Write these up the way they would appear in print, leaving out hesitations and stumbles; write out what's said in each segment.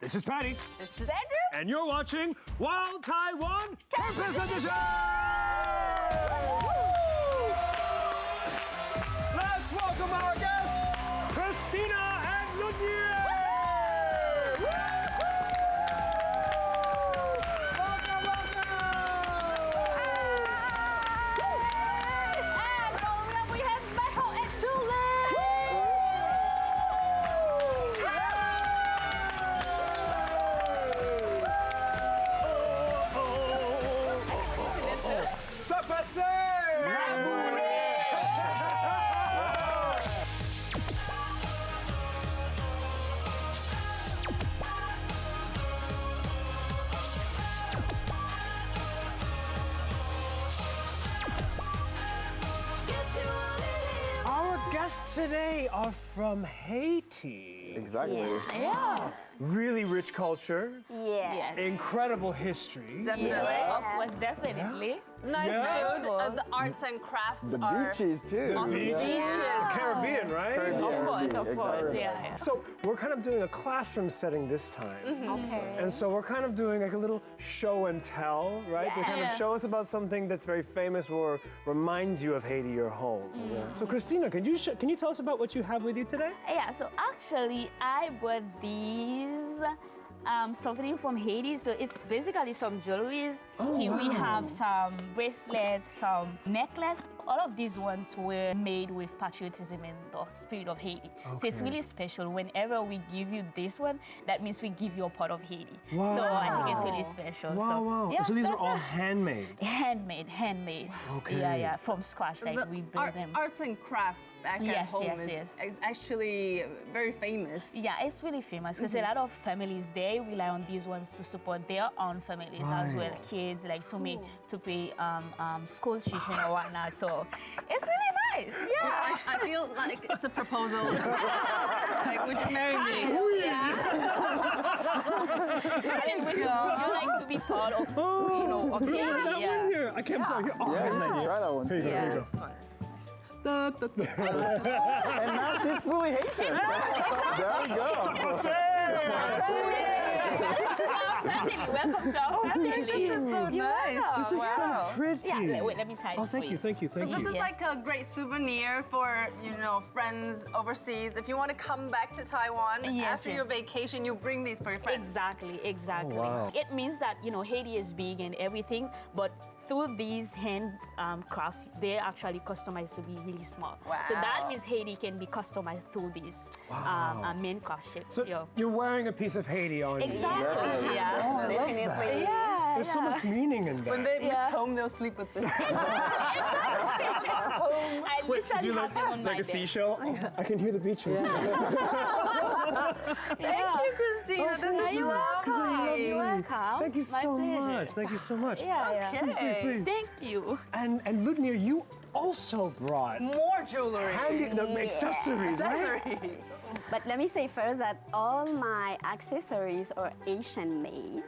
This is Patty. This is Andrew. And you're watching Wild Taiwan Campus Edition! Let's welcome our guests, Christina and Ludnear! Welcome, welcome! And following up, we have Meho and Julie. Ça passe! Our guests today are from Haiti. Exactly. Yeah. Really rich culture, Yes. incredible history. Definitely. Yeah. Was definitely. Nice Yeah. food. The arts and crafts The are beaches too. Beaches. Yeah. Caribbean, right? Caribbean Of course, Sea, of course. exactly. Yeah. So we're kind of doing a classroom setting this time. Okay. And so we're kind of doing like a little show and tell, right? To kind of show us about something that's very famous or reminds you of Haiti, your home. So Christina, can you tell us about what you have with you today? Yeah, so actually I bought these something from Haiti. So it's basically some jewelries. Here we have some bracelets, some necklace. All of these ones were made with patriotism and the spirit of Haiti. So it's really special. Whenever we give you this one, that means we give you a part of Haiti. Wow. So I think it's really special. Wow, so, wow. Yeah, So these are that's all it. handmade. Handmade. Okay. Yeah, from scratch, like we build them. Arts and crafts back at Yes, home yes, is actually very famous. Yeah, it's really famous because a lot of families, they rely on these ones to support their own families as well, Right. kids, like to pay school tuition or whatnot. So it's really nice. Yeah. I feel like it's a proposal. Like, would you marry me? Yeah. I mean, would you like to be part of, of Haiti? Yeah. Here, I can't say. Oh, Yeah, you should try that one too. Yeah. Here you go. And now she's fully Haitian. There we go. Welcome to our family. This is so nice. This is so pretty. Yeah, wait, let me tie it Oh, for thank you, thank you, thank This you. is like a great souvenir for, friends overseas. If you want to come back to Taiwan Yes, after yes. your vacation, you bring these for your friends. Exactly. Oh, wow. It means that, Haiti is big and everything, but through these hand crafts, they're actually customized to be really small. Wow. So that means Haiti can be customized through these main craft shapes. So you're wearing a piece of Haiti on you. Exactly. Yeah. Definitely. Yeah. There's so much meaning in that. When they miss Yeah. home, they'll sleep with this. I literally have them on my like a desk. seashell, I can hear the beaches. Thank you, Christina. This is lovely. You're welcome. Thank you My so pleasure. much. Thank you so much. Yeah. Okay. Please. Thank you. And Ludnear, you also brought More jewelry. accessories, right? Accessories. But let me say first that all my accessories are Asian made,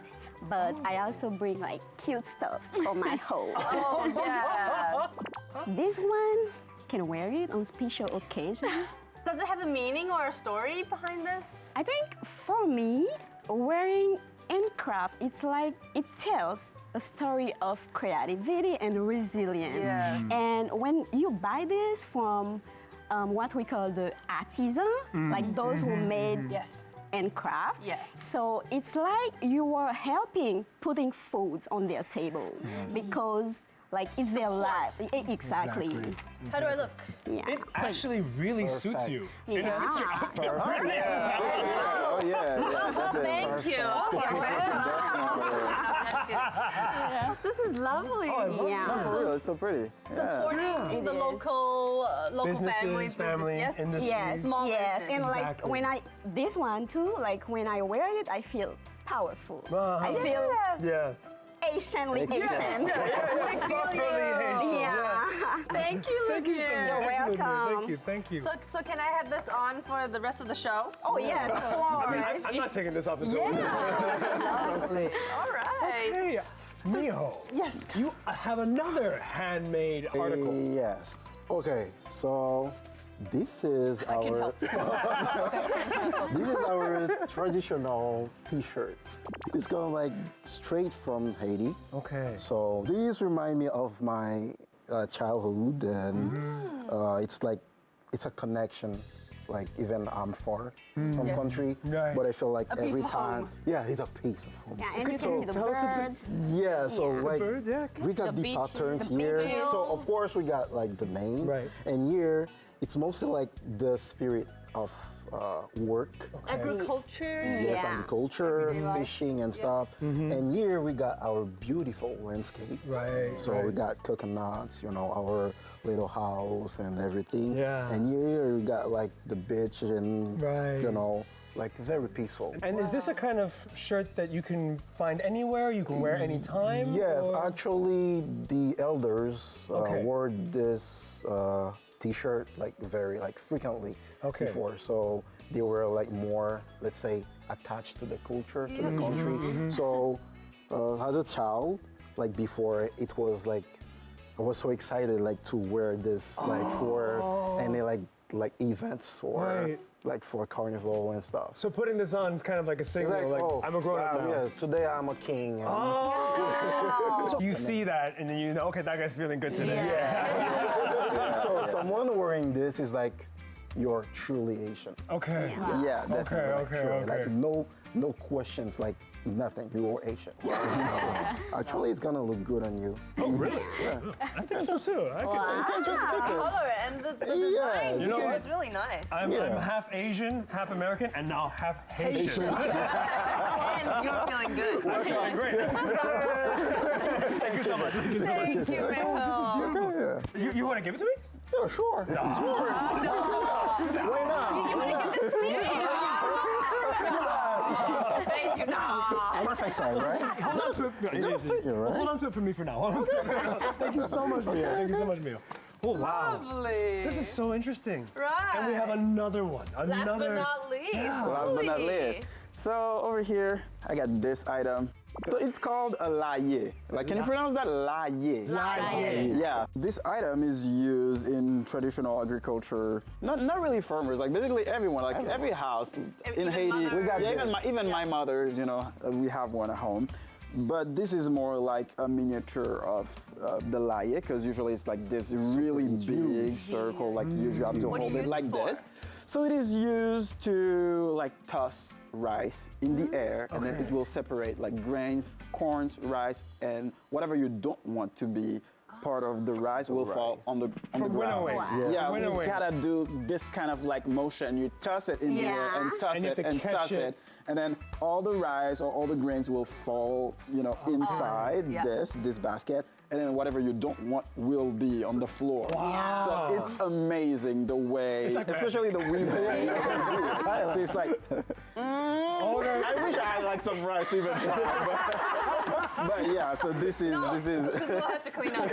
but I also bring like cute stuff for my home. Oh, yes. This one can wear it on special occasion. Does it have a meaning or a story behind this? I think for me, wearing handcraft, it's like it tells a story of creativity and resilience. Yes. And when you buy this from what we call the artisan, like those who made Yes. and craft. Yes. So it's like you are helping putting foods on their table because like it's their life. Exactly. How do I look? Yeah. It actually really suits you. Yeah. Oh, yeah. Oh, yeah. Thank you. This is lovely. Yeah. For real, it's so pretty. Supporting the is. local Businesses, families, yes. industries. Yes, Small yes. business. And like Exactly. when this one too, like when I wear it, I feel powerful. I feel Yeah. Asianly Asian. Properly Haitian. Yeah. Thank you, Thank you so Ludnear. much. welcome. Thank you, thank you. So can I have this on for the rest of the show? Oh yes, of course. I'm not taking this off until All right. Hey, Meho. Yes. You have another handmade article. Yes. Okay, so This is our this is our traditional T-shirt. It's going like straight from Haiti. Okay. So these remind me of my childhood, and it's a connection. Like even I'm far from country, Right. but I feel like piece every of time, home. yeah, it's a piece of home. Yeah, and you can So see the tell us a bit- birds. Yeah, so like birds, yeah, we got The the beaches, patterns the here. beaches. So of course we got like the name, Right. and here it's mostly like the spirit of work. Agriculture. Yes, Yeah. agriculture, Everyday life. fishing and stuff. And here we got our beautiful landscape. Right. So we got coconuts, you know, our little house and everything. Yeah. And here we got like the beach and Right. you know, like very peaceful. And is this a kind of shirt that you can find anywhere? You can wear anytime? Yes, or- actually the elders Okay. wore this T-shirt like very like frequently Okay. before. So they were like more, let's say, attached to the culture, to the country. So as a child, like before, it was like I was so excited like to wear this like for any like events or Right. like for carnival and stuff. So putting this on is kind of like a It's signal, like, I'm a grown-up wow, now. Yeah, today I'm a king. And So you see that and then you know, okay, that guy's feeling good today. So someone wearing this is like you're truly Asian. Okay. Yeah, definitely. Like, okay, truly. okay. Like no questions, like nothing. You are Asian. Actually, it's gonna look good on you. Oh, really? Yeah. I think so too. You can just take it. Color and the Yeah. design You know here what? is really nice. I'm Yeah. half Asian, half American, and now half Haitian. And you're feeling good. I'm feeling great. Thank you so much. Thank you so much. Thank you, Meho. Yeah. You want to give it to me? Yeah, sure. Why not? You want to give this to me? Thank you. No. Perfect size, right? Hold on to it. It's gonna fit you, right? Hold on to it for me for now. Hold on to it. Thank you so much, Mia. Thank you so much, Mia. Oh, wow. Lovely. This is so interesting. Right. And we have another one. Last but not least. Last but not least. So over here, I got this item. So it's called a laye. Like, can you pronounce that laye? Laye. Yeah, this item is used in traditional agriculture. Not really farmers, like basically everyone, like every house in Even Haiti. mother. We got even my mother, you know, we have one at home. But this is more like a miniature of the laye, because usually it's like this really big circle, like you have to What do hold you it use like it for? this. So it is used to like toss rice in the air, and then it will separate like grains, corns, rice, and whatever you don't want to be part of the rice will fall on the ground. winnowing. Wow. Yeah, we Winnowing. gotta do this kind of like motion. You toss it in the air and toss And you have it to and catch toss it. it, and then all the rice or all the grains will fall, you know, inside Yeah. this basket. And then whatever you don't want will be on the floor. Wow. So it's amazing the way, It's like especially the women. So it's like, I wish I had like some rice to even try, but yeah. So this is Because we'll have to clean up.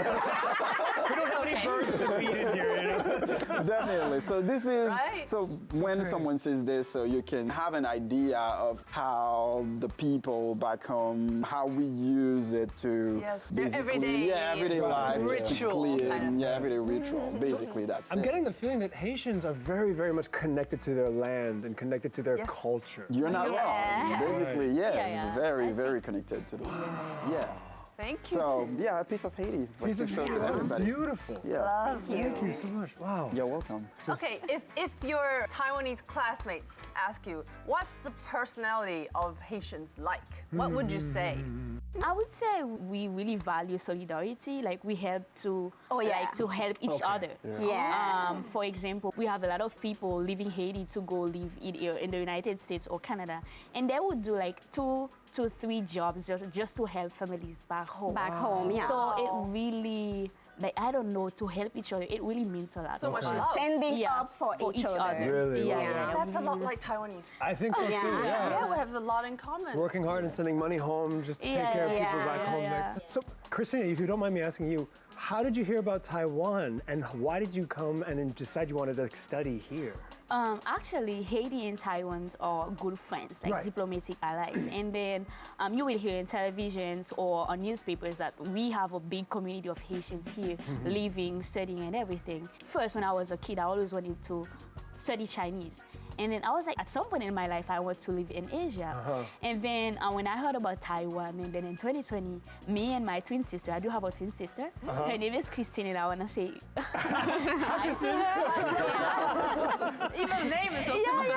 We don't have any birds defeated here, you know? definitely. So this is Right. so when someone says this, so you can have an idea of how the people back home, how we use it to Yes, their basically, everyday life, just to ritual clean, kind of everyday ritual. Basically, that's I'm it. getting the feeling that Haitians are very, very much connected to their land and connected to their Yes. culture. You're not Yeah. wrong. Basically, yes, Yeah. very, very connected to the yeah. Thank you. So yeah, a piece of Haiti, like Piece to of show to Haiti. That's everybody. beautiful. Yeah, Thank you so much. Wow. you're welcome. Okay, if your Taiwanese classmates ask you, what's the personality of Haitians like? What would you say? I would say we really value solidarity. Like we help to, yeah. like to help each other. Yeah. For example, we have a lot of people leaving Haiti to go live either in the United States or Canada, and they would do like 2 to 3 jobs just to help families back home. Back home, yeah. So it really, like I don't know, to help each other, it really means a lot. So much because- love. Standing Yeah, up for for each other. Really? Yeah, Wow. yeah. That's a lot like Taiwanese. I think so too, yeah. Yeah, we have a lot in common. Working hard and sending money home just to take Yeah, care of people yeah, back home. yeah. So, Christina, if you don't mind me asking you, how did you hear about Taiwan, and why did you come and then decide you wanted to study here? Actually, Haiti and Taiwan are good friends, like diplomatic allies. And then you will hear in televisions or on newspapers that we have a big community of Haitians here living, studying, and everything. First, when I was a kid, I always wanted to study Chinese. And then I was like, at some point in my life, I want to live in Asia. And then when I heard about Taiwan, and then in 2020, me and my twin sister, I do have a twin sister. Her name is Christina, and I want to say hi to her. Even the name is so similar.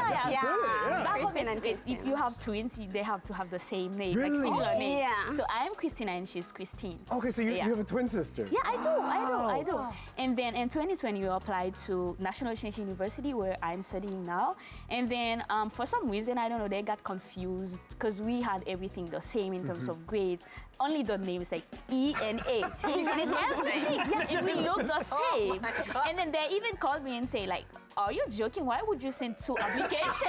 If you have twins, they have to have the same name, Really? like similar names. Yeah. So I am Christina, and she's Christine. Okay, so you have a twin sister. Yeah, I do. And then in 2020, we applied to National Chengchi University, where I'm studying now. And then for some reason, I don't know, they got confused because we had everything the same in terms of grades. Only the names like E and A. And we look the same. And then they even called me and say like, are you joking? Why would you send 2 applications?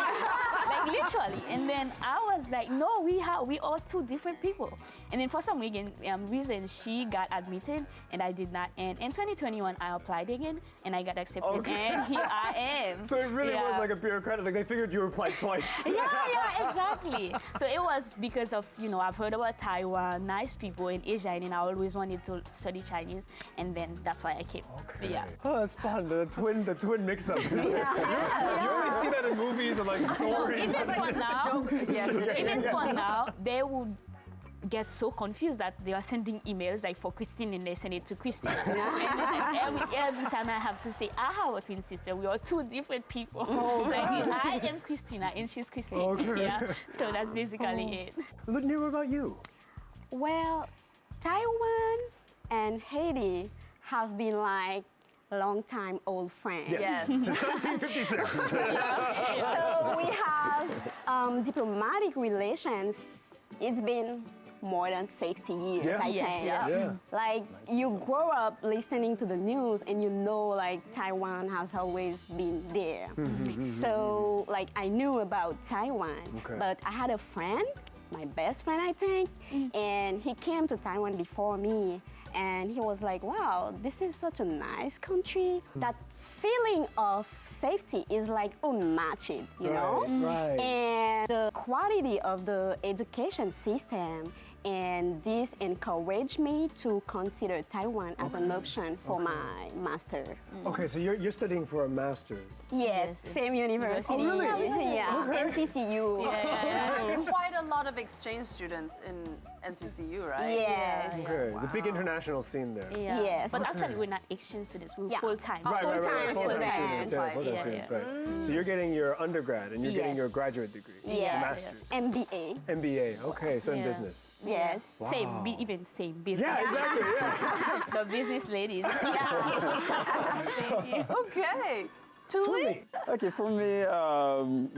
Like literally. And then I was like, no, we are 2 different people. And then for some reason, she got admitted and I did not. And in 2021, I applied again and I got accepted. And here I am. So it really was like a bureaucratic, like they figured you applied twice. Yeah, exactly. So it was because of, I've heard about Taiwan, nice people in Asia, and then I always wanted to study Chinese, and then that's why I came. Okay. Yeah. Oh, that's fun. The twin mix-up. You only see that in movies or like stories. Even for now, they would get so confused that they are sending emails like for Christine and they send it to Christine. And every time I have to say, I have a twin sister. We are 2 different people. I am Christina and she's Christine. Okay. Yeah. So that's basically it. Ludnear, what about you? Well, Taiwan and Haiti have been like long-time old friends. Yes. Since 1956. So we have diplomatic relations. It's been more than 60 years, I think. Yeah. Like, you grow up listening to the news and you know, like, Taiwan has always been there. So, like, I knew about Taiwan, but I had a friend, my best friend, I think, and he came to Taiwan before me, and he was like, wow, this is such a nice country. That feeling of safety is like unmatched, you know? Right. And the quality of the education system, and this encouraged me to consider Taiwan as an option for my master. Okay, so you're studying for a master's. Yes, same university. Oh, really? Yeah, NCCU. There are quite a lot of exchange students in NCCU, right? Yes. Okay, there's a big international scene there. Yeah. Yes. But actually, we're not exchange students. We're full-time. Full-time Full-time students. students, yeah, full-time students, right. So you're getting your undergrad and you're getting your graduate degree. Yes. Master's. MBA. MBA, okay, so in business. Yes. Even same business. Yeah, exactly, yeah. The business ladies. Okay. Tuli? Okay, for me,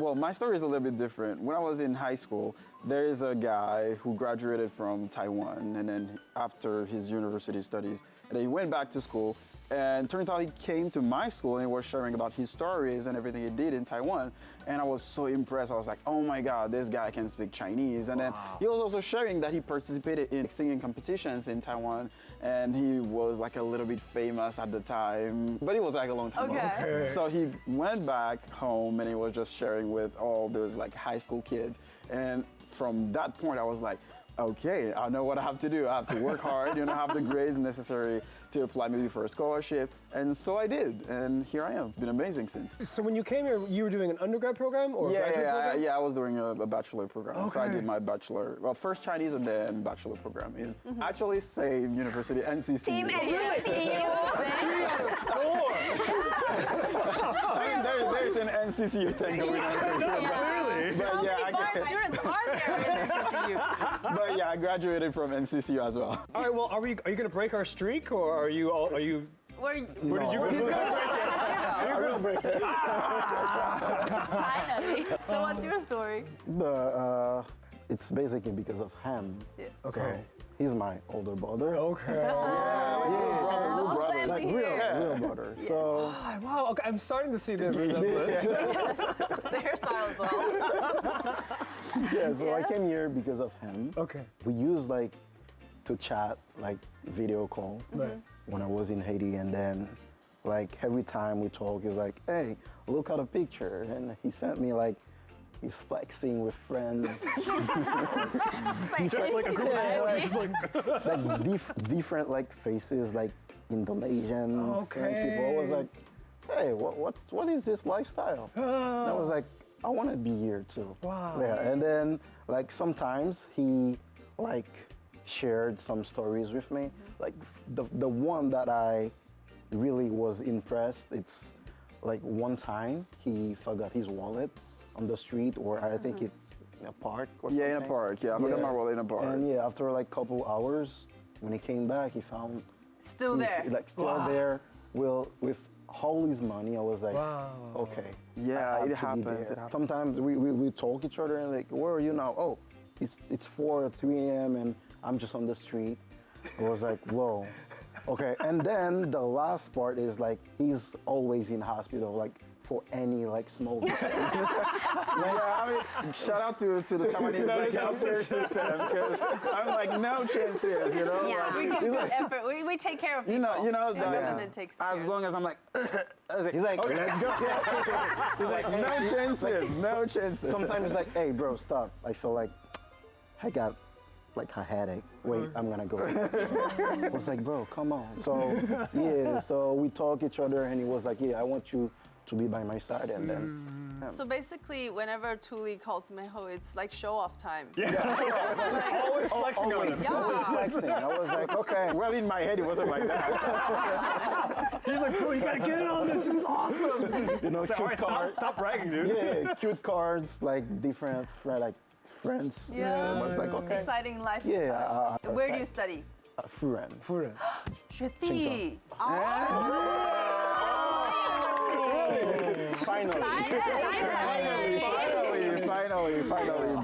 well, my story is a little bit different. When I was in high school, there is a guy who graduated from Taiwan, and then after his university studies, and he went back to school, and turns out he came to my school and was sharing about his stories and everything he did in Taiwan, and I was so impressed. I was like, oh my God, this guy can speak Chinese. And then he was also sharing that he participated in singing competitions in Taiwan, and he was like a little bit famous at the time, but it was like a long time ago. So he went back home and he was just sharing with all those like high school kids. And from that point, I was like, okay, I know what I have to do. I have to work hard, have the grades necessary to apply maybe for a scholarship. And so I did, and here I am. It's been amazing since. So when you came here, you were doing an undergrad program or a graduate program? Yeah, I was doing a bachelor program. So I did my bachelor, well, first Chinese and then bachelor program in actually same university, NCCU. Team NCCU. I mean, there's an NCCU thing going on. Clearly. But How yeah, many foreign students are there in NCCU? But yeah, I graduated from NCCU as well. All right, well, are you going to break our streak or are you? Where did you go? He's going to break it. I will break it. Finally. So what's your story? It's basically because of him. Okay. So he's my older brother. Okay. The whole family Like here. real brother. So Oh, wow, okay, I'm starting to see the resemblance. The hairstyle as well. yeah, so I came here because of him. Okay. We use like to chat, like video call, when I was in Haiti, and then like every time we talk, he's like, "Hey, look at a picture," and he sent me like. He's flexing with friends. Just like a group different like faces, like Indonesian, French people. I was like, hey, what is this lifestyle? And I was like, I want to be here too. Wow. Yeah, and then like sometimes he like shared some stories with me. Like the one that I really was impressed. It's like one time he forgot his wallet on the street, or I think it's in a park or something. Yeah, in a park. Yeah, I forgot my wallet in a park. And yeah, after like couple hours, when he came back, he found Still there. like still there, with all his money. I was like, okay. Yeah, I have it to be happens. there. It happens. Sometimes we talk each other and like, where are you now? Oh, it's 4 or 3 a.m. and I'm just on the street. I was like, whoa. Okay, and then the last part is like he's always in hospital, like for any like small. Yeah, I mean, shout out to the Taiwanese like, healthcare system, because I'm like, no chances, you know. Yeah. Like, We give good effort. We take care of people. you know, The government takes care. as long as I'm like, He's like, okay, let's go. He's like, no chances, no chances. sometimes it's like, hey, bro, stop. I feel like I got like a headache. Wait, I'm gonna go. I was like, bro, come on. So yeah, so we talk each other, and he was like, yeah, I want you to be by my side, and then. So basically, whenever Tuli calls Meho, it's like show-off time. Always flexing on him. Always flexing. I was like, okay. Well, in my head, it wasn't like that. He's like, bro, you gotta get in on this. This is awesome. You know, So, all cute right, cards. stop bragging, dude. Yeah, cute cards, like different, like friends. Yeah. I was like, okay. Exciting life. Yeah. Where do you study? Furen. Furen. 学弟。 Finally. Finally. And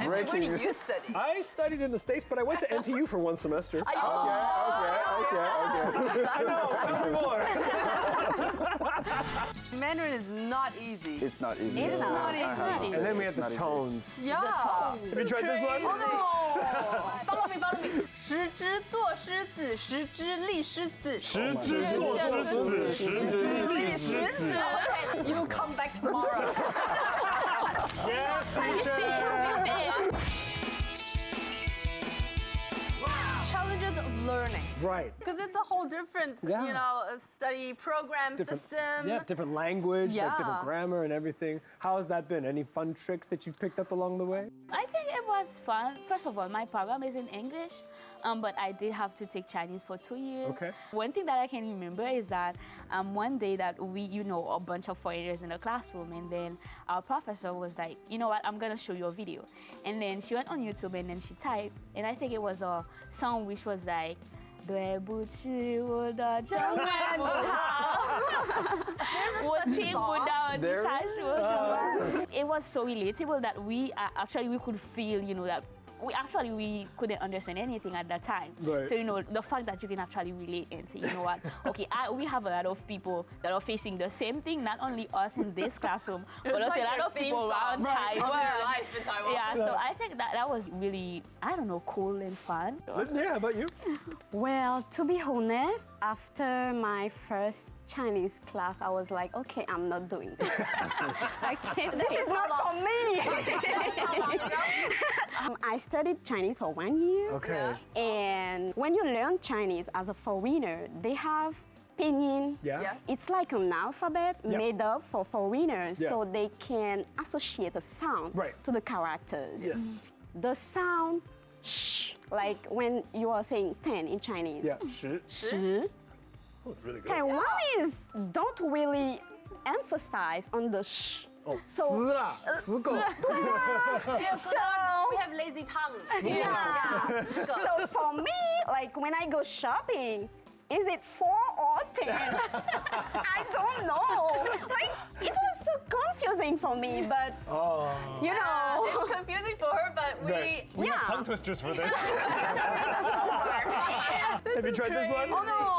where Breaking. did you study? I studied in the States, but I went to NTU for 1 semester. Okay. I know, tell me more. Mandarin is not easy. It's not easy. It's not easy. And then we have the tones. Yeah. Have you tried this one? Oh no! Follow me. 十之作狮子，十之立狮子。十之作狮子，十之立狮子。 Okay, you come back tomorrow. Yes, teacher. Challenges of learning. Right. Because it's a whole different, study program system. Yeah, different language, like Yeah. different grammar and everything. How has that been? Any fun tricks that you've picked up along the way? I think it was fun. First of all, my program is in English, but I did have to take Chinese for 2 years. Okay. One thing that I can remember is that one day that we, a bunch of foreigners in the classroom, and then our professor was like, you know what, I'm gonna show you a video. And then she went on YouTube and then she typed, and I think it was a song which was like, 对不起，我的中文不好。我听不到你在说什么。It was so relatable that we could feel, that we couldn't understand anything at that time. Right. So the fact that you can actually relate and say, you know what, okay, we have a lot of people that are facing the same thing, not only us in this classroom, but also like a lot your of theme people song, around right, of Taiwan. your life in Taiwan. Yeah, so I think that was really, cool and fun. Ludnear, how about you? Well, to be honest, after my first Chinese class, I was like, okay, I'm not doing this. I can't. This is not for me. I studied Chinese for 1 year. Okay. And when you learn Chinese as a foreigner, they have pinyin. Yeah. Yes. It's like an alphabet made up for foreigners, Yeah. so they can associate a sound to the characters. Yes. The sound sh, like when you are saying 10 in Chinese. Yeah. 10. Sh. Oh, it's really good. Taiwanese don't really emphasize on the sh. Oh, So, 死啦，死狗。 We have lazy tongue. yeah. So for me, like when I go shopping, is it 4 or 10? I don't know. Like it was so confusing for me, but you know. It's confusing for her, but Right. We have tongue twisters for this. Have you tried this one? Oh no!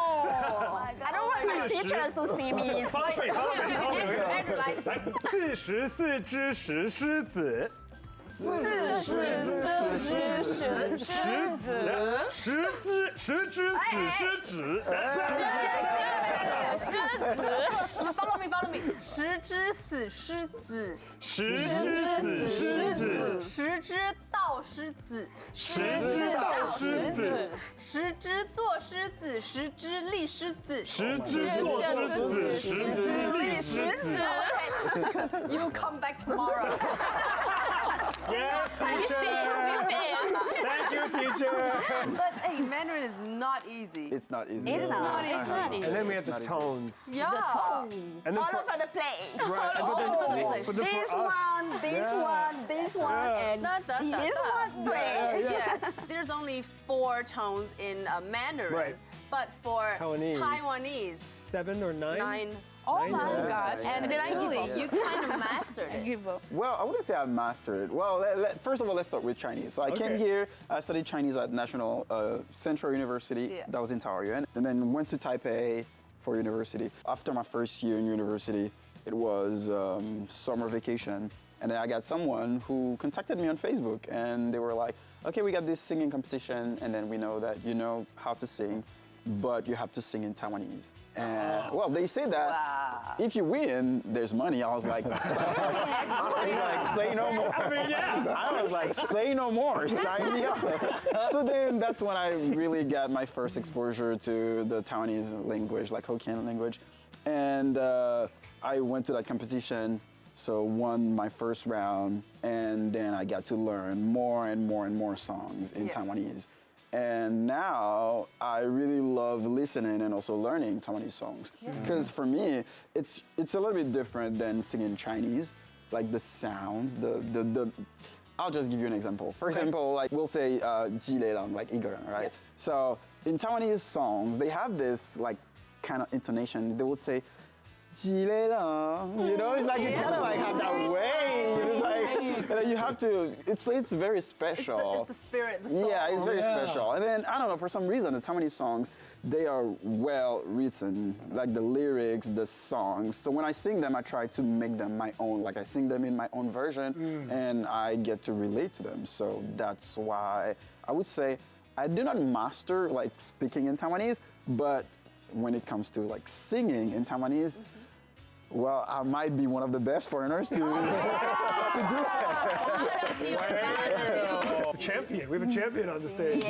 I don't want my teachers to see me. It's Follow me, follow me, follow me. Like, 来，44只石狮子。 44只石狮子。狮子，石之死狮子。Follow me. 石之死狮子，石之死狮子，石之道狮子，石之道狮子，石之做狮子，石之立狮子，石之做狮子，石之立狮子。Okay, you come back tomorrow. Yes, teacher. Thank you, teacher. But hey, Mandarin is not easy. It's not easy. It's not easy. And then we have the tones. Yeah. And then All for, over the place. right, and all over the place. but then This for us, one, this Yeah. one, this one, Yeah. and Da, da, da, this da. one. Great. Yes, there's only 4 tones in Mandarin. Right. But for Taiwanese. 7 or 9? 9. Oh my tones. gosh. And Did I give Julie, up? you kind of mastered it. Give up. Well, I wouldn't say I mastered it. Well, first of all, let's start with Chinese. So I came Okay. here, I studied Chinese at National Central University, Yeah. that was in Taiwan, and then went to Taipei for university. After my first year in university, it was summer vacation, and then I got someone who contacted me on Facebook, and they were like, okay, we got this singing competition, and then we know that you know how to sing, but you have to sing in Taiwanese. And well, they say that Wow. if you win, there's money. I was like, say no more. I was like, say no more, sign me up. So then that's when I really got my first exposure to the Taiwanese language, like Hokkien language. And I went to that competition, so won my first round, and then I got to learn more and more songs in Yes. Taiwanese. And now I really love listening and also learning Taiwanese songs. Because for me, it's a little bit different than singing Chinese. Like the sounds, the I'll just give you an example. For example, like we'll say ji le lang, like iger, right? So in Taiwanese songs, they have this like kind of intonation. They would say ji le lang, you know, it's like you kind of like have that wave. It's like you have to. It's very special. It's the spirit, the soul. Yeah, it's very special. And then, I don't know, for some reason, the Taiwanese songs, they are well written, like the lyrics, the songs. So when I sing them, I try to make them my own. Like I sing them in my own version, and I get to relate to them. So that's why I would say I do not master like speaking in Taiwanese, but when it comes to like singing in Taiwanese, well, I might be one of the best foreigners to do that. Champion. We have a champion on the stage.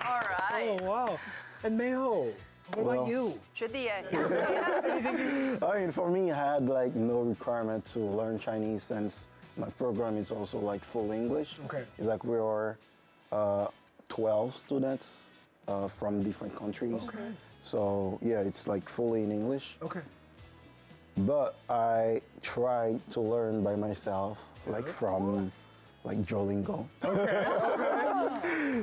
All right. Oh, wow. And Meho, what about you? 学弟耶 I mean, for me, I had like no requirement to learn Chinese since my program is also like full English. Okay. It's like we are 12 students from different countries. Okay. So yeah, it's like fully in English. Okay. But I tried to learn by myself, like from like Duolingo.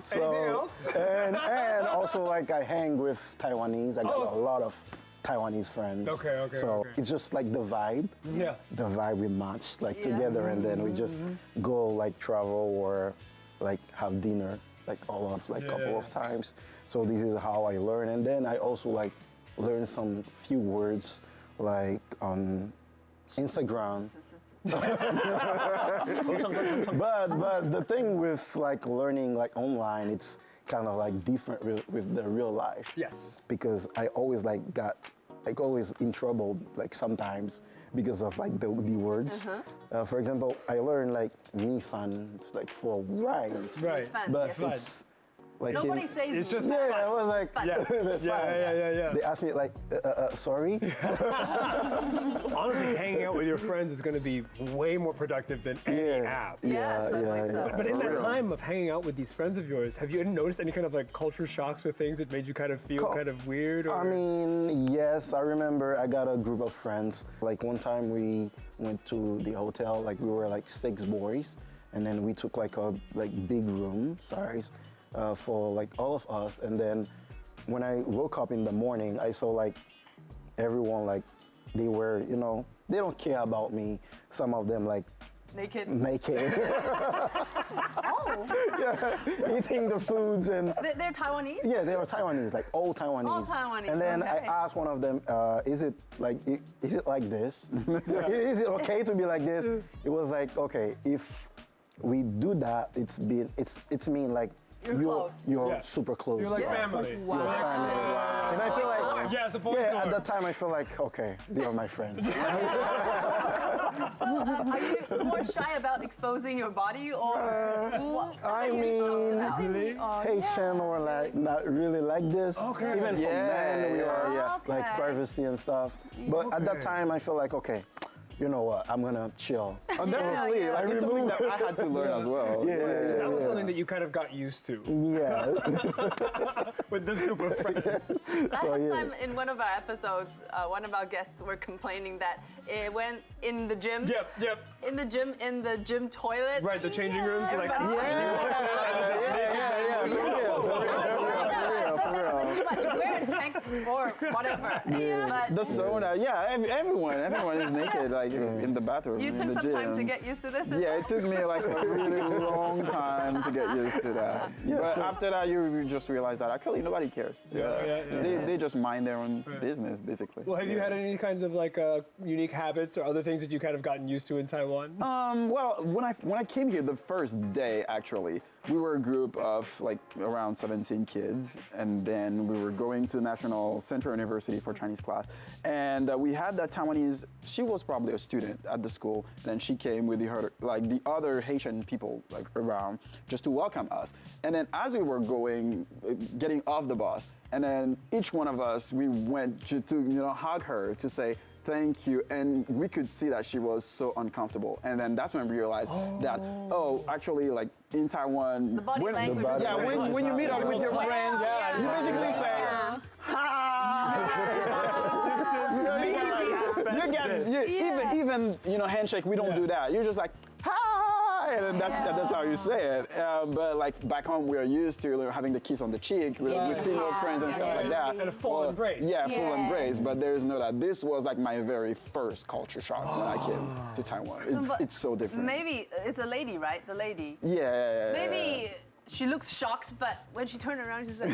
So, Anything else? and also like I hang with Taiwanese. I got a lot of Taiwanese friends. Okay. So it's just like the vibe. Yeah. The vibe we match like together, and then we just go like travel or like have dinner like all of like couple of times. So this is how I learn, and then I also like learn some few words like on Instagram. but the thing with like learning like online, it's kind of like different with the real life. Yes. Because I always like got like always in trouble like sometimes because of like the words. For example, I learned like mi fan like for rice. Right. Fun, But yes. it's like Nobody says It's just yeah, I was like Yeah. They asked me like sorry. Honestly, hanging out with your friends is going to be way more productive than any app. Yes, I think so. But in that time of hanging out with these friends of yours, have you noticed any kind of like culture shocks with things that made you kind of feel kind of weird? Or? I mean, yes, I remember I got a group of friends. Like one time we went to the hotel, like we were like 6 boys, and then we took like a big room size for like all of us. And then when I woke up in the morning, I saw like everyone like they were, you know, they don't care about me. Some of them like Naked. eating the foods and They're Taiwanese? yeah, they were Taiwanese, like all Taiwanese. All Taiwanese, And then I okay. asked one of them, is it like this? Is it okay to be like this? It was like, okay, if we do that, it's mean like close. you're Yeah. super close. You're like Yeah. family. You're family. And I feel like, Yeah, it's the boys' yeah, door. at that time I feel like, okay, they are my friends. So, are you more shy about exposing your body, or what? I What are you mean, shocked about? Really? Haitian or like not really like this. Okay. Even for men, we are like Okay. privacy and stuff. But at that time, I feel like, okay, you know what? I'm gonna chill. Oh, definitely. yeah. It's something that I had to learn as well. Yeah. That was something that you kind of got used to Yeah. with this group of friends. Last So, yeah. time in one of our episodes, one of our guests were complaining that when in the gym, Yep. in the gym toilet, Right, the changing rooms. Like, that's a bit too much. Wear a tank or whatever. But The sauna, everyone is naked, like in the bathroom. you in took the some time to gym. get used to this. as Yeah, well? it took me like a really long time to get used to that. But after that, you just realize that actually nobody cares. Yeah. They just mind their own business, basically. well, have you had any kinds of like unique habits or other things that you kind of gotten used to in Taiwan? Well, when I came here the first day, actually, we were a group of like around 17 kids, and then we were going to National Central University for Chinese class, and we had that Taiwanese. She was probably a student at the school, and then she came with the other Haitian people like around just to welcome us. And then as we were getting off the bus, and then each one of us we went to hug her to say thank you, and we could see that she was so uncomfortable. And then that's when we realized that, actually, like in Taiwan, The body language is yeah, very when you meet up with your friends, you basically say, even handshake, we don't do that. You're just like, hi, and that's how you say it. But like back home, we are used to having the kiss on the cheek with female friends and stuff like that. And a full embrace. Yeah, full embrace. But there's no that. This was like my very first culture shock when I came to Taiwan. It's so different. Maybe it's a lady, right? The lady. Yeah. Maybe she looks shocked, but when she turned around, she's like,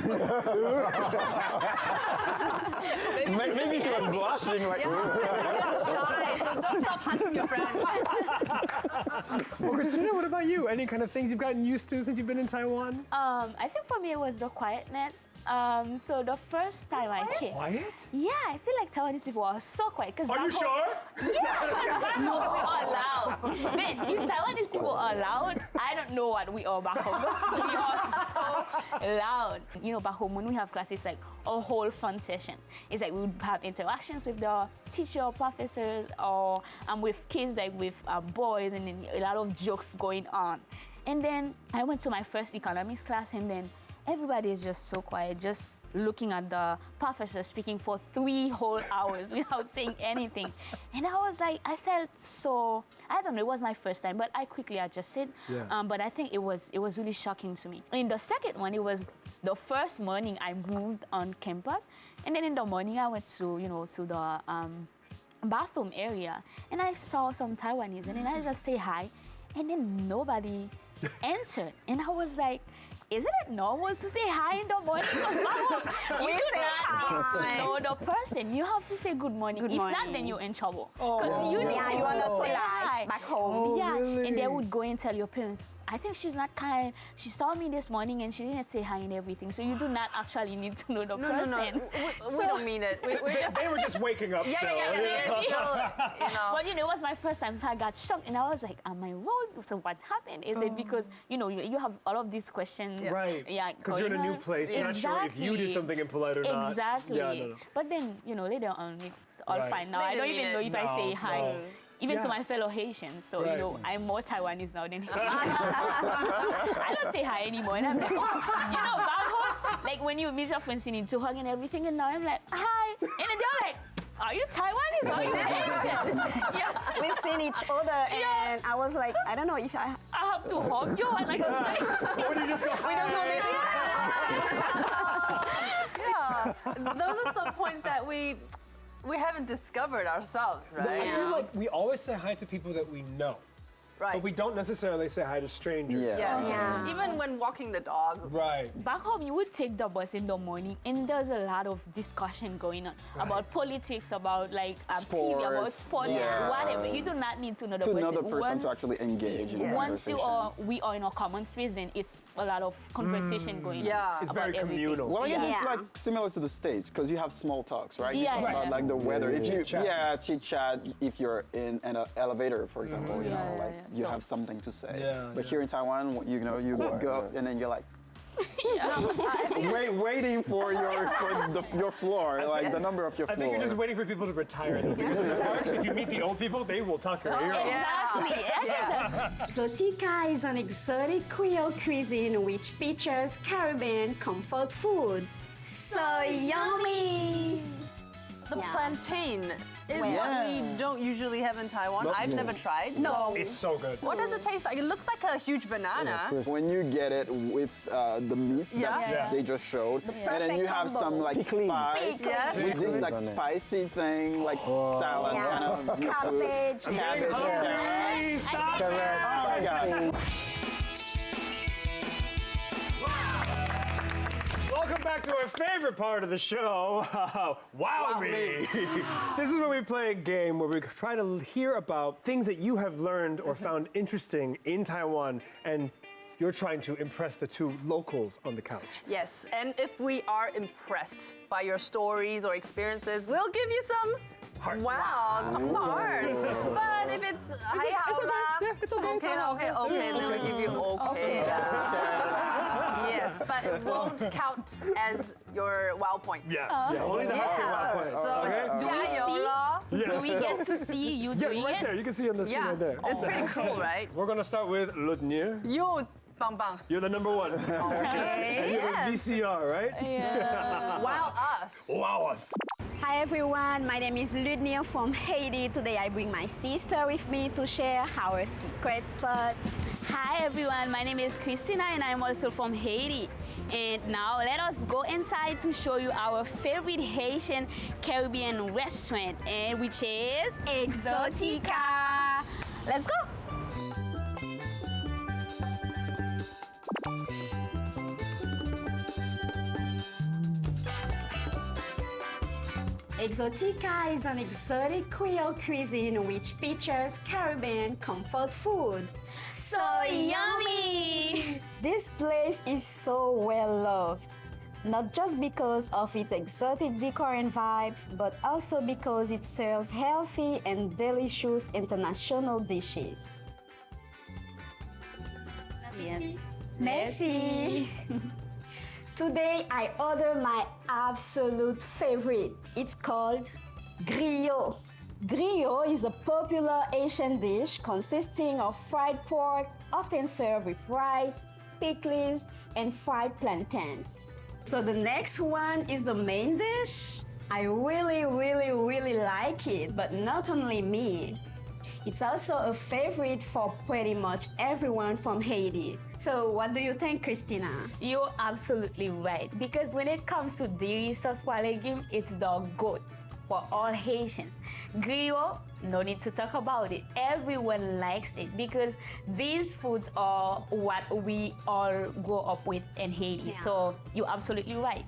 Maybe she was blushing like. yeah, just shy. So don't stop hugging your friend. Well, Christina, what about you? Any kind of things you've gotten used to since you've been in Taiwan? I think for me it was the quietness. So the first time I came, Quiet? yeah, I feel like Taiwanese people are so quiet. Cause Are you back home- sure? Yeah, because back home we are loud. Then if Taiwanese people are loud, I don't know what we are back home. We are so loud. You know, back home when we have classes, it's like a whole fun session. It's like we would have interactions with the teacher, professors, or with kids, like with boys, and then a lot of jokes going on. And then I went to my first economics class, and then everybody is just so quiet, just looking at the professor speaking for 3 whole hours without saying anything. And I was like, I felt so, I don't know, it was my first time, but I quickly adjusted. Yeah. But I think it was really shocking to me. In the second one, it was the first morning I moved on campus. And then in the morning, I went to the bathroom area, and I saw some Taiwanese, and then I just say hi, and then nobody answered. And I was like, isn't it normal to say hi in the morning? Because you do not need to know the person. You have to say good morning. If not, then you're in trouble. Because you need Yeah, you to are say not hi. polite back home. Yeah, really? and they would go and tell your parents, I think she's not kind. She saw me this morning and she didn't say hi and everything. So you do not actually need to know the person. No. We don't mean it. We're just. They were just waking up still. Yeah. Still, But it was my first time, so I got shocked, and I was like, "Am I wrong? So what happened? Is it because you have all of these questions?" Right. Yeah. Because you're in a new place. You're not sure if you did something impolite or not. Exactly. Yeah, no. But then later on, it's all Right. fine now. They I don't didn't even mean know it. if I say hi. No. Even to Yeah. my fellow Haitians, so Right. I'm more Taiwanese now than Haitian. I don't say hi anymore, and I'm like, back home, like when you meet your friends, you need to hug and everything, and now I'm like, hi, and then they're like, are you Taiwanese or are you Haitian? Yeah, We've seen each other, and I was like, I don't know if I have to hug you, and like I was like, Or do you just go, we don't know this. Yeah. Those are some points that we haven't discovered ourselves, I right? feel like we always say hi to people that we know. Right. but we don't necessarily say hi to strangers. Yeah. Yes. Yeah. Even when walking the dog. Right. Back home, you would take the bus in the morning, and there's a lot of discussion going on about politics, about like TV, about Sports, sport, yeah. whatever. You do not need to know the To person. another person to Once- actually engage in a Once conversation. we are in a common space, then it's a lot of conversation going on. Yeah. It's about very everything. communal. Well, I guess Yeah. it's like similar to the States because you have small talks, right? You Yeah, talk yeah. about like the weather. If you, Chit-chat. chit chat. If you're in an elevator, for example, you know, Yeah, like yeah. you So- have something to say. Yeah, But yeah. here in Taiwan, you know, you go and then you're like. Waiting for your floor, like the number of your I floor. think you're just waiting for people to retire. Because in the parks, if you meet the old people, they will tuck your ear off. Exactly. Yeah. Exotica is an exotic Creole cuisine which features Caribbean comfort food. So yummy! The Yeah. plantain is Well- what we don't usually have in Taiwan. Nope. I've never tried. No. It's so good. What does it taste like? It looks like a huge banana. When you get it with the meat Yeah. that Yeah. they just showed, and then you have some like Pickling. spice Yes. with this like on it. spicy thing, like salad Yeah. kind of Cabbage. cabbage. Hey, stop! Correct. Oh my God. Welcome back to our favorite part of the show, Wow Me. This is where we play a game where we try to hear about things that you have learned or found interesting in Taiwan, and you're trying to impress the two locals on the couch. Yes, and if we are impressed by your stories or experiences, we'll give you some Hearts. wow, some hearts. But if it's hi Yeah, it's okay. okay, then we give you okay. Yes, but it won't count as your wow points. Yeah, only the hearts are Yeah, wow points. so Okay? 加油咯. Yes. Do we get to see you Yeah, doing right it? there. You can see on the screen Yeah, right there. it's pretty cool, right? We're gonna start with Ludnear. You, bang bang. You're the number one. Okay. You're Yes. VCR, right? Yeah. Wow us. Wow us. Hi everyone, my name is Ludnear from Haiti. Today I bring my sister with me to share our secret spot. Hi everyone, my name is Christina and I'm also from Haiti. And now let us go inside to show you our favorite Haitian Caribbean restaurant, and which is Exotica. Let's go. Exotica is an exotic Creole cuisine which features Caribbean comfort food. So yummy! This place is so well loved, not just because of its exotic decor and vibes, but also because it serves healthy and delicious international dishes. Merci. Today I order my absolute favorite. It's called griot. Griot is a popular Asian dish consisting of fried pork, often served with rice, pickles, and fried plantains. So the next one is the main dish. I really like it, but not only me. It's also a favorite for pretty much everyone from Haiti. So what do you think, Christina? You're absolutely right, because when it comes to dairy sauce legume, it's the goat for all Haitians. Griot, no need to talk about it. Everyone likes it because these foods are what we all grow up with in Haiti. Yeah. So you're absolutely right.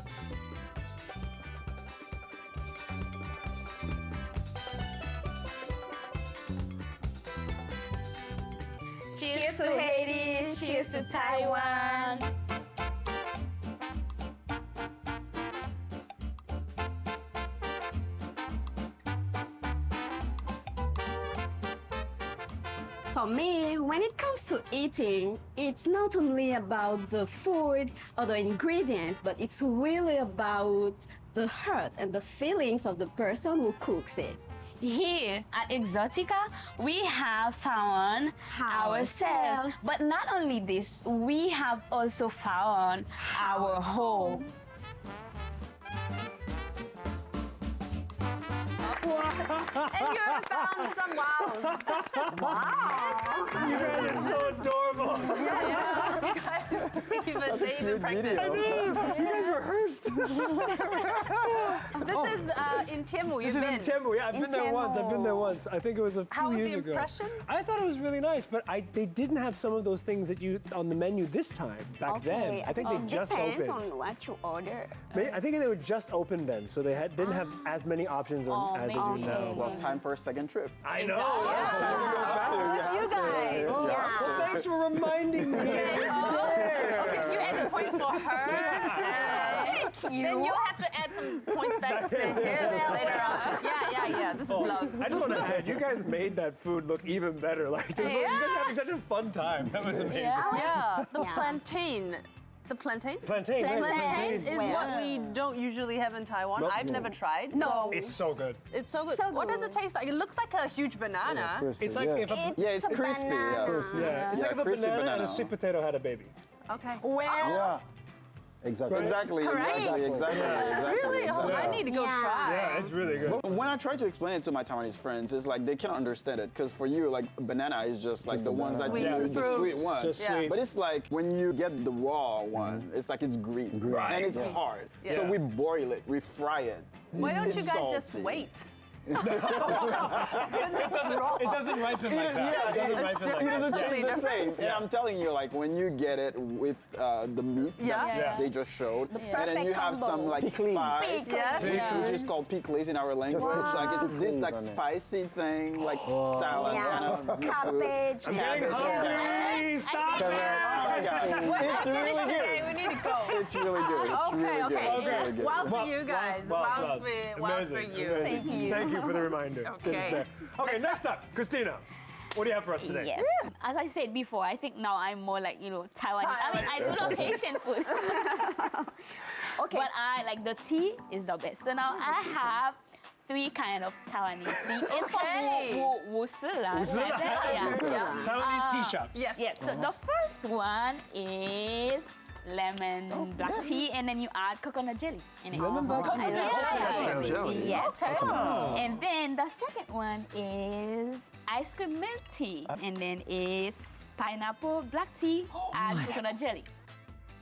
Cheers to Haiti! Cheers to Taiwan! For me, when it comes to eating, it's not only about the food or the ingredients, but it's really about the heart and the feelings of the person who cooks it. Here at Exotica, we have found ourselves. But not only this, we have also found our home. And you found some wows. You guys are so adorable. Even they even practice. You guys rehearsed. This is in Tianmu. This You've is in been. Tianmu. Yeah, I've been there once. I've been there once. I think it was a few How was years the ago. impression? I thought it was really nice, but they didn't have some of those things that you on the menu this time. Back then, I think they just depends opened. on what you order. I think they were just open then, so they didn't have as many options as they do now. Well, time for a second trip. I know. Yeah. It's time to go back. You guys. Well, thanks for reminding me. Okay, you add points for her. Thank you. Then you have to add some points back to him later on. Yeah. This is love. I just want to add, you guys made that food look even better. Like, you guys are having such a fun time. That was amazing. Yeah, the plantain. The plantain? Plantain. Plantain is what we don't usually have in Taiwan. Nope. I've never tried. No. It's so good. It's so good. So What does good. it taste like? It looks like a huge banana. It's like if a, Yeah, it's a crispy. Yeah. banana. yeah, it's like if a crispy banana and a banana. sweet potato had a baby. Okay. Well, Yeah. Exactly. Exactly. Correct. Exactly. really? Oh, I need to go Yeah. try. Yeah, it's really good. But when I try to explain it to my Taiwanese friends, it's like they can't understand it because for you, like banana is just like Just the a ones that banana. you Sweet the fruit. sweet one. Just Yeah. sweet. But it's like when you get the raw one, it's like it's green. Right. And it's hard. Yes. So we boil it, we fry it. Why don't It's you guys just salty. wait? It doesn't ripen like that. It doesn't It's ripen like different. that. It's Totally the same. different. And I'm telling you, like when you get it with the meat Yeah. that Yeah. they just showed, and then perfect you have combo. some like Pickles. spice, Yes. which is called pickles in our language. put Like it's this pickles like on it. spicy thing, like salad Yeah. kind of. Cabbage. I'm getting hungry. Stop Oh it. my God. We're It's not really finished today. good. We need to go. It's really good. It's Okay, really good. okay. It's really good. Whilst for you guys. Whilst for Amazing, you. amazing. Thank you. Thank you for the reminder. Good Okay. stuff. Okay, next up, Christina. What do you have for us today? Yes. As I said before, I think now I'm more like, Taiwanese. I mean, I do love Haitian food. Okay. But I like the tea is the best. So now I have 3 kind of Taiwanese tea. It's Okay. from Wusula. Yeah. Taiwanese tea shops. Yes. Yes, so the first one is lemon black tea, and then you add coconut jelly in it. Lemon black tea. Coconut jelly. Yes. Okay. And then the second one is ice cream milk tea, and then is pineapple black tea, add coconut jelly.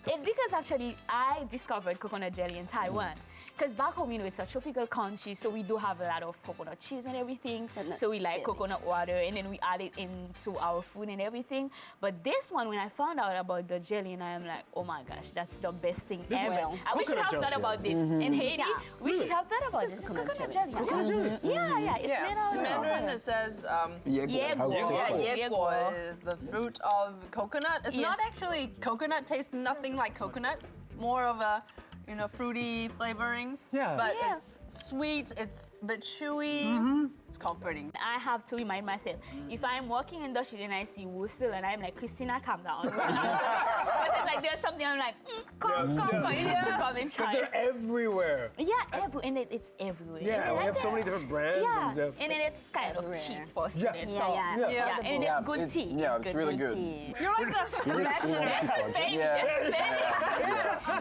Because actually I discovered coconut jelly in Taiwan. Because back home, it's a tropical country, so we do have a lot of coconut cheese and everything. But not So we like jelly. coconut water, and then we add it into our food and everything. But this one, when I found out about the jelly, and I'm like, oh my gosh, that's the best thing This is ever. And we should coconut have thought jelly. about this in Haiti. Yeah. We should have thought about this. It's coconut jelly. Coconut jelly. Yeah, it's made out In of Mandarin, it says, Yeah. the fruit of coconut. It's Yeah. not actually coconut. Tastes nothing like coconut. More of a, fruity flavoring. Yeah. But Yeah. it's sweet. It's a bit chewy. It's comforting. I have to remind myself, if I'm walking in the street and I see Wusel and I'm like, Christina, calm down. Because it's like there's something I'm like, come, you need to come and try. They're everywhere. Yeah, and it's everywhere. Yeah, And we have that's so it. many different brands. Yeah, And, and then it's kind of cheap for Yeah. students. Yeah, so, yeah. Yeah. and it's good tea. Yeah, it's really good. You're like the ambassador. Yes, baby. Yeah. Yes, baby.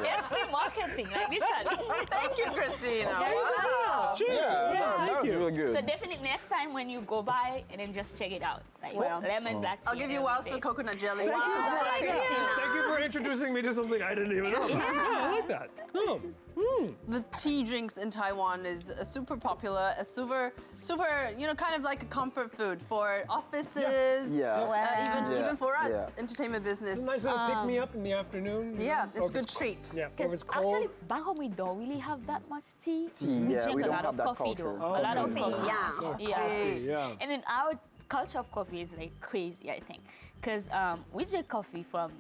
Yes, free marketing, like literally. Thank you, Christina. Very Wow. Cheers. That was really good. So definitely next time when you go by, and then just check it out. Like lemon black tea. I'll give you and Wows for everything. coconut jelly. Thank you. Because I like Yeah. Christina. Thank you for introducing me to something I didn't even know. Yeah, I like that. Oh. The tea drinks in Taiwan is super popular, a super, kind of like a comfort food for offices. Yeah. Even for us, Yeah. entertainment business. Nice little pick me up in the afternoon. Yeah, it's a Or good treat. Yeah, or if Because it's cold. actually, back home we don't really have that much tea. We yeah, drink we a don't lot have of that coffee culture. though. A lot of Coffee, coffee. yeah. Yeah. And then our culture of coffee is like crazy, I think. Because we drink coffee from,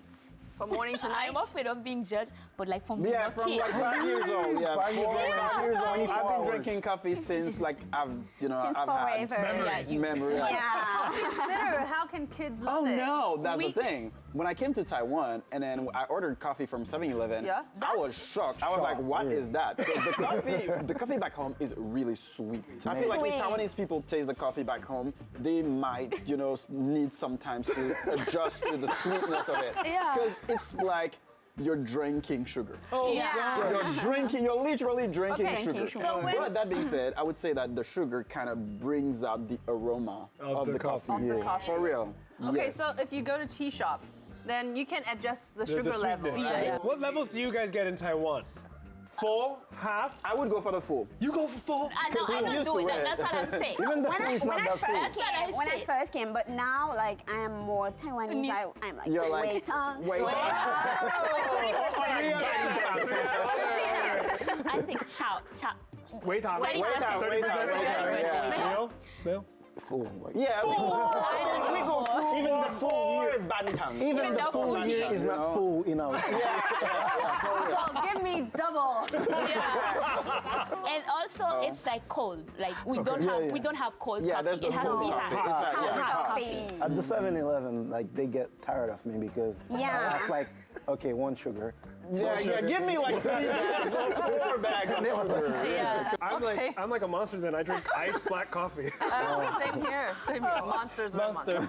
From morning to night. I'm afraid of being judged, but like from Yeah, being a from kid. like 5 years old. Yeah, 5 years old. 5 years old. 24 I've been hours. drinking coffee since like I've had forever. Memories. memory. Yeah. It's bitter. How can kids love Oh it? no, that's We- the thing. When I came to Taiwan and then I ordered coffee from 7-Eleven, Yeah? I was shocked. I was like, what is that? 'Cause the coffee back home is really sweet. I feel like if Sweet. Taiwanese people taste the coffee back home, they might, need sometimes to adjust to the sweetness of it. Yeah. Because it's like you're drinking sugar. Oh, Yeah. You're literally drinking Okay, sugar. so when- But that being said, I would say that the sugar kind of brings out the aroma Of the coffee. Of the coffee. For real. Okay, Yes. so if you go to tea shops, then you can adjust the sugar level, sweetness, right? Yeah. What levels do you guys get in Taiwan? Full? Half? I would go for the full. You go for full? I know, I don't used do to it. it. That's what I'm saying. Even the When food I, is not when I that sweet. first came, when I say. first came, but now like I am more Taiwanese. I'm like You're like, wait on. wait. Like 30%. Christina. I think chow. Wait, Tom. Wait, 30%. wait, yeah. Meho? Meho? Full. Like, Yeah, we go full. Even the full here, Bantang. even the the full full here here. is not full in our. So give me double. And also, it's like cold. Like we don't have yeah. we don't have cold Yeah, coffee. there's the It has to be cold hot. coffee. It's like, yeah, Hot coffee. coffee. At the 7-Eleven, like they get tired of me because I ask like, okay, 1 sugar. Yeah, give me like 3 bags or 4 bags of sugar. Yeah. I'm like a monster then. I drink iced black coffee. Same here. Same here. Monsters are monsters.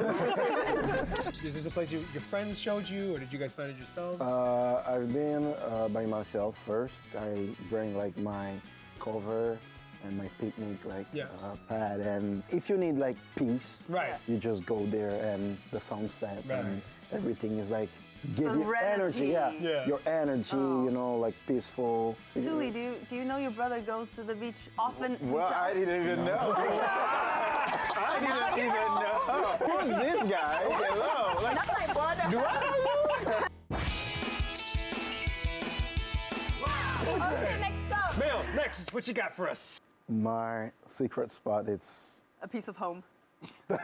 Is this a place your friends showed you, or did you guys find it yourselves? I've been by myself first. I bring like my cover and my picnic like Yeah. pad, and if you need like peace, Right. you just go there and the sunset Right. and everything is like give you Serenity. energy, Yeah. your energy, you know, like peaceful. Tuli, do you know your brother goes to the beach often Well, himself? I didn't even know. I didn't even know. Who's this guy? Hello. Like, Not my brother. do I know you? Okay, next up. Meho, next, what you got for us? My secret spot, it's A piece of home. a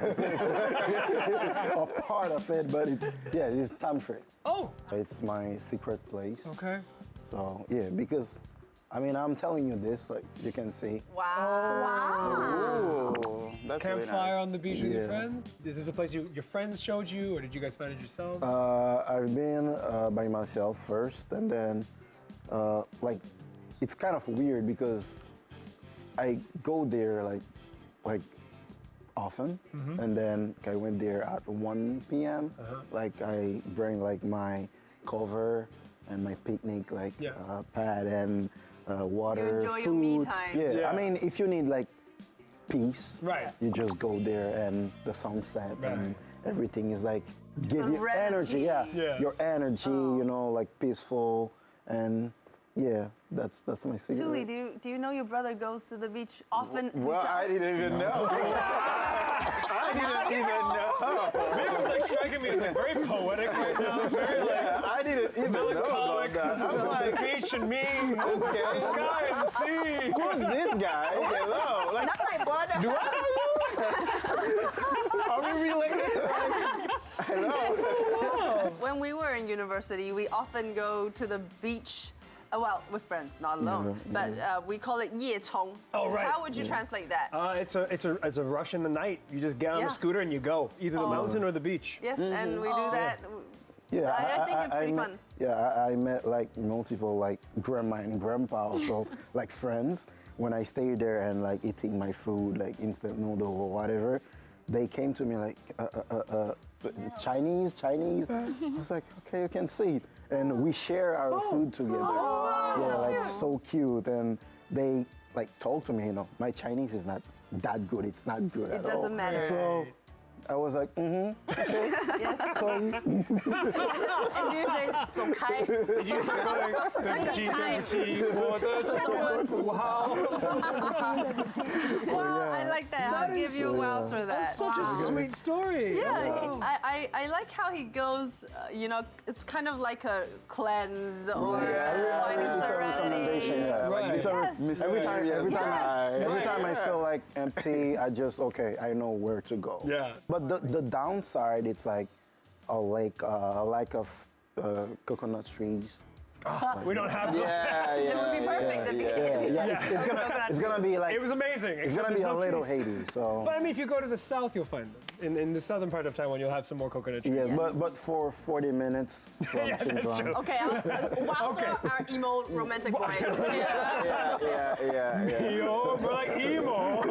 part of it, but it's tantric. Oh, It's my secret place. okay. So yeah, because I mean I'm telling you this, like you can see. Wow. Ooh, that's really Campfire nice. on the beach with your Yeah. friends? Is this a place your friends showed you, or did you guys find it yourselves? I've been by myself first, and then like it's kind of weird because I go there like often, and then I went there at 1 p.m. Like I bring like my cover and my picnic like Yeah. pad and water, enjoy food. your me time. Yeah. Yeah. I mean if you need like peace, Right. you just go there and the sunset Right. and everything is like give you Serenity. energy. Yeah. Yeah. Your energy, you know, like peaceful and yeah, that's my secret. Tuli, do you know your brother goes to the beach often Well, himself? I didn't even know. I didn't even know. Meho's like striking me as like very poetic right now. Very like Yeah, I didn't even know melancholic. about This is that. I'm like the like, beach and me, okay, the sky and the sea. who's this guy? Hello. Like, Not my brother. do I know you? Are we related? Hello. When we were in university, we often go to the beach. Well, with friends, not alone. But we call it 夜冲. Oh, right. How would you translate that? It's a rush in the night. You just get on Yeah. the scooter and you go, either the mountain or the beach. Yes, and we do that. Yeah, I think it's pretty met, fun. Yeah, I met like multiple like grandma and grandpa, also like friends. When I stayed there and like eating my food, like instant noodle or whatever, they came to me like Chinese. I was like, okay, you can see it, and we share our food together. Yeah, like so cute, and they like told to me, you know, my Chinese is not that good. It's not good It at all. doesn't matter. So I was like, okay. Yes. So, And do you say 走开? You start going, 对不起，对不起，我的中文不好。 Wow, I like that. I'll give you wows for that. Such a sweet story. Yeah, I like how he goes, you know, it's kind of like a cleanse or finding it's a recommendation. serenity. Yeah. Right. It's a, Yes. every time I Right. feel like empty, I just I know where to go. Yeah. But the downside, it's like a lack of coconut trees. We don't have those. Yeah, It would be perfect if It's gonna be like It was amazing. it's except gonna be a there's no little trees. Haiti. So But I mean, if you go to the south, you'll find them. In the southern part of Taiwan, you'll have some more coconut trees. yeah, but for 40 minutes from Yeah, that's Xinjiang. true. Okay, wow for our emo romantic boy. yeah. Yo, we're like emo. All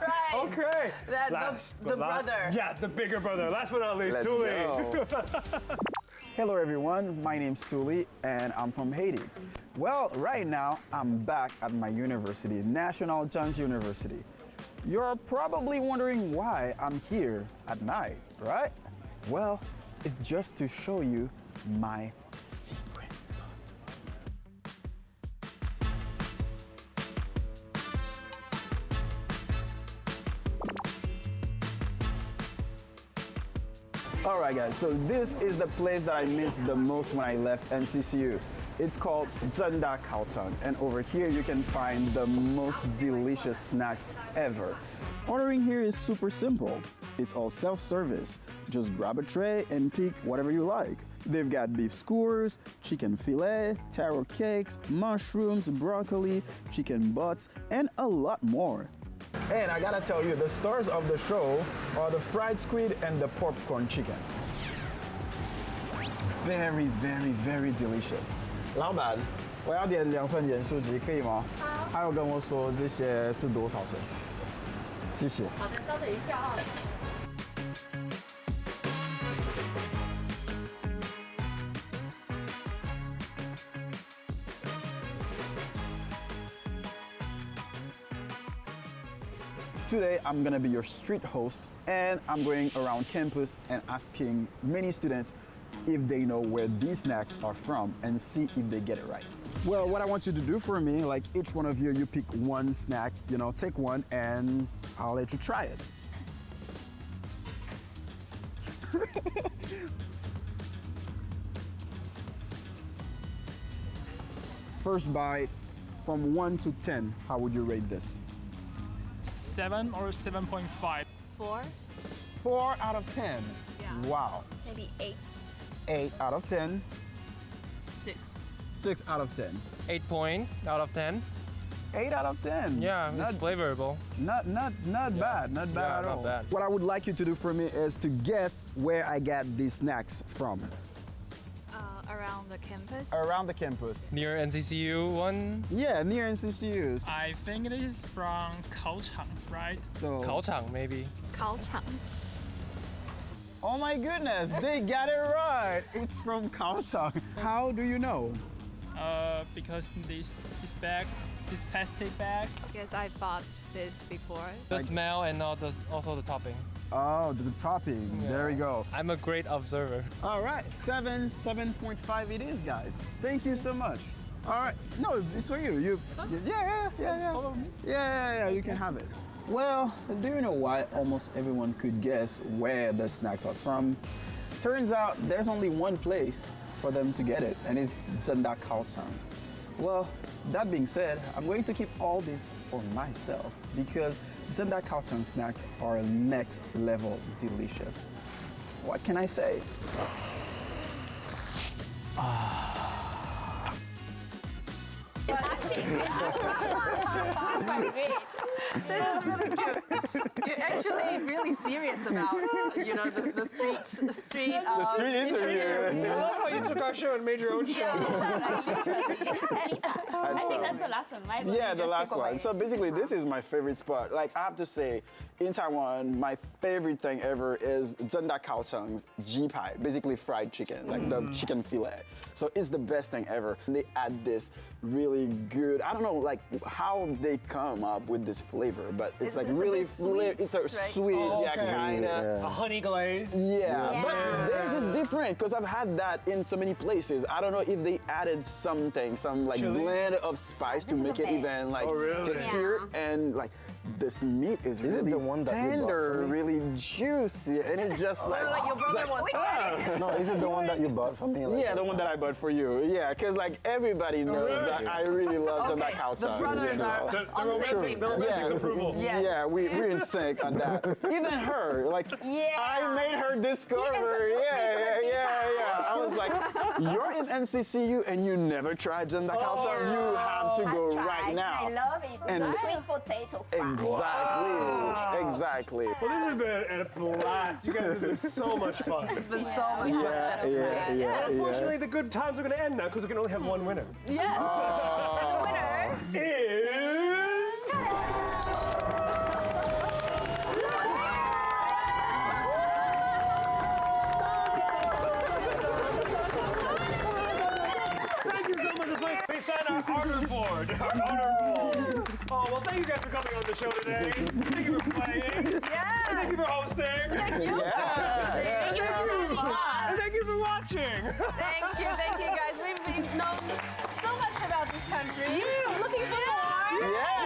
right. Okay. The brother. Yeah, the bigger brother. Last but not least, Let's Tuli. go. Hello everyone, my name's Tuli and I'm from Haiti. Well, right now I'm back at my university, National Chengchi University. You're probably wondering why I'm here at night, right? Well, it's just to show you my secret spot. All right, guys, so this is the place that I missed the most when I left NCCU. It's called Zenda Kaotang, and over here you can find the most delicious snacks ever. Ordering here is super simple. It's all self-service. Just grab a tray and pick whatever you like. They've got beef skewers, chicken fillet, taro cakes, mushrooms, broccoli, chicken butts, and a lot more. And I gotta tell you, the stars of the show are the fried squid and the popcorn chicken. Very, very, very delicious. 老板，我要点2份盐酥鸡，可以吗？好。还有跟我说这些是多少钱？谢谢。好的，稍等一下啊。Today, I'm gonna be your street host, and I'm going around campus and asking many students if they know where these snacks are from and see if they get it right. Well, what I want you to do for me, like each one of you, you pick one snack, you know, take one and I'll let you try it. First bite, from 1 to 10, how would you rate this? 7 or 7.5. 4. 4 out of 10. Yeah. Wow. Maybe 8. 8 out of 10. 6. 6 out of 10. 8 point out of 10. 8 out of 10. Yeah, not, it's flavorable. Not bad. Not bad at all. Not bad. What I would like you to do for me is to guess where I got these snacks from. Around the campus. Around the campus. Near NCCU one. Yeah, near NCCU. I think it is from Kaochang, right? So. 考场 maybe. 考场. Oh my goodness, they got it right. It's from Kaochang. How do you know? Because this bag, this plastic bag. Because I bought this before. The smell and also the topping. Oh, the topping. Yeah. There we go. I'm a great observer. All right, 7.5 it is, guys. Thank you so much. All right, no, it's for you. Yeah. Follow me. Yeah, you can have it. Well, do you know why almost everyone could guess where the snacks are from? Turns out there's only one place for them to get it, and it's Zenda Kaotang. Well, that being said, I'm going to keep all this for myself because Zenda Kaotang snacks are next level delicious. What can I say? This is really cute. You're actually really serious about, you know, the street interview. I love how you took our show and made your own show. I think that's the last one, right? Yeah, the last one. So basically, this is my favorite spot. Like, I have to say, in Taiwan, my favorite thing ever is Zenda Kaochang's Ji Pai, basically fried chicken, like the chicken fillet. So it's the best thing ever. And they add this really good, I don't know, like how they come up with this flavor, but it's like really, it's a sweet, yeah, kind of. A honey glaze. Yeah, but theirs is different because I've had that in so many places. I don't know if they added something, some like Chili? blend of spice to make it even like tastier, and like this meat is really the one that you bought tender, for me? really juicy, and it just like Like your brother was. No, is it the one that you bought for me? Like, yeah, the one that I bought for you. Yeah, because like everybody knows that I really love Zenda Kaotang. The brothers are on the same team. Romantic approval. Yes. Yeah, we're in sync on that. Even her, like, I made her discover. Yeah. I was like, you're in NCCU and you never tried Zenda Kaotang. You have to go right now. I love it. And sweet potato fries. Exactly. Well, this has been a blast. You guys have been so much fun. It's been so much fun. Yeah. Unfortunately, the good times are going to end now because we can only have one winner. Yes. And the winner Is... Thank you so much for playing. We sign our honor board, our honor roll. Oh, well, thank you guys for coming on the show today. Thank you for playing. Yes. Thank you for hosting. Thank you. Thank you for having us. And thank you for watching. Thank you guys. We've known so much about this country. Looking for more. Yeah.